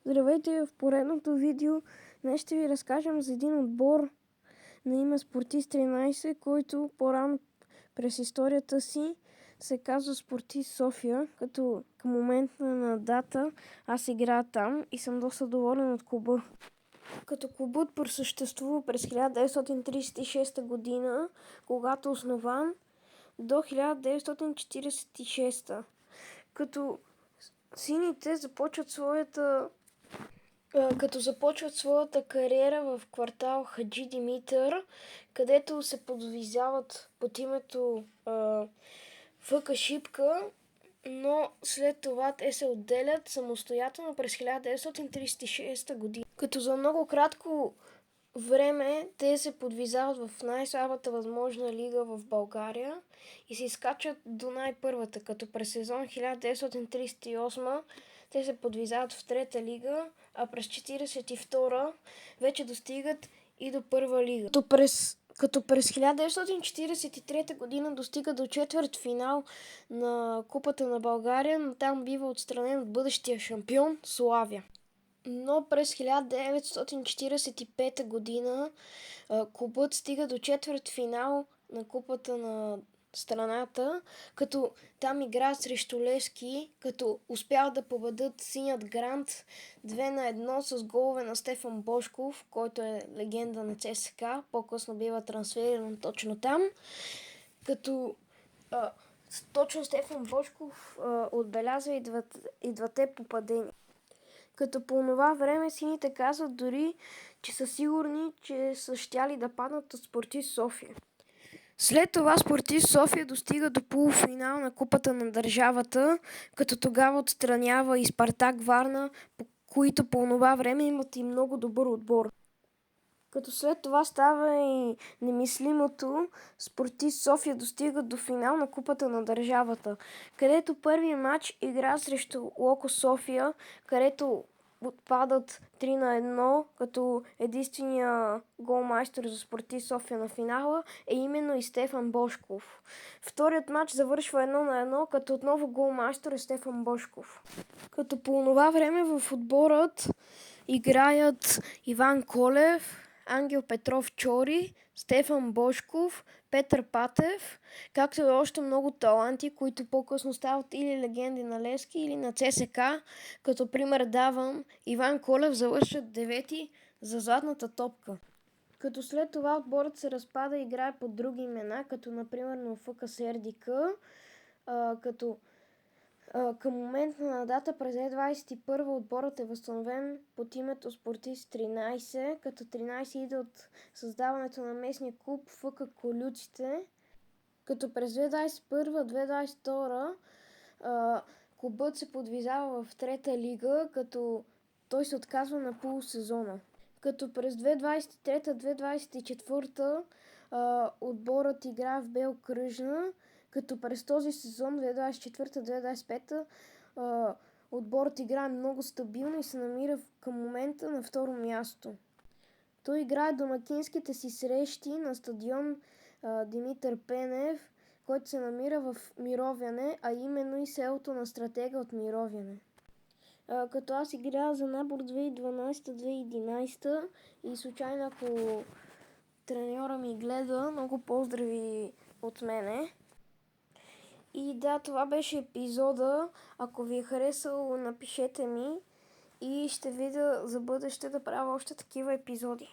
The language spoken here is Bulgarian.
Здравейте, в поредното видео днес ще ви разкажем за един отбор на име Спортист 13, който по-рано през историята си се казва Спортист София, като към момента на дата аз играя там и съм доста доволен от клуба. Като клубът просъществува през 1936 година, когато е основан, до 1946, като сините започват своята кариера в квартал Хаджи Димитър, където се подвизават под името ФК Шипка, но след това те се отделят самостоятелно през 1936 година. Като за много кратко време те се подвизават в най-слабата възможна лига в България и се изкачат до най-първата, като през сезон 1938 те се подвизават в трета лига, а през 1942 вече достигат и до първа лига. Като през 1943 година достига до четвърт финал на Купата на България, но там бива отстранен от бъдещия шампион Славия. Но през 1945 година клубът стига до четвърт финал на Купата на страната, като там игра срещу Левски, като успяват да победят Синят Грант 2-1 с голове на Стефан Божков, който е легенда на ЦСКА, по-късно бива трансфериран точно там, като точно Стефан Божков отбелязва и двете попадения. Като по това време сините казват дори, че са сигурни, че са щяли да паднат от Спортист София. След това Спортист София достига до полуфинал на Купата на държавата, като тогава отстранява и Спартак Варна, които по това време имат и много добър отбор. Като след това става и немислимото, Спортист София достига до финал на Купата на държавата, където първият матч игра срещу Локо София, където отпадат 3-1, като единствения голмайстор за Спортист София на финала е именно и Стефан Божков. Вторият матч завършва 1-1, като отново голмайстор е Стефан Божков. Като по това време в отборът играят Иван Колев, Ангел Петров Чори, Стефан Божков, Петър Патев, както и още много таланти, които по-късно стават или легенди на Левски, или на ЦСКА. Като пример давам, Иван Колев завършва 9-ти за златната топка. Като след това отборът се разпада и играе под други имена, като например ФК СРДК, като към момента на дата през 2021 отборът е възстановен под името Спортист 13, като 13 иде от създаването на местния клуб ФК Колюците, като през 2021-2022 клубът се подвизава в трета лига, като той се отказва на полусезона. Като през 2023-2024 отборът играе в Белокръжна, като през този сезон 2024-2025 отборът играе много стабилно и се намира към момента на второ място. Той играе домакинските си срещи на стадион Димитър Пенев, който се намира в Мировяне, а именно и селото на стратега от Мировяне. Като аз играя за набор 2012-2011 и случайно ако треньора ми гледа, много поздрави от мене. И да, това беше епизода. Ако ви е харесал, напишете ми и ще видя за бъдеще да правя още такива епизоди.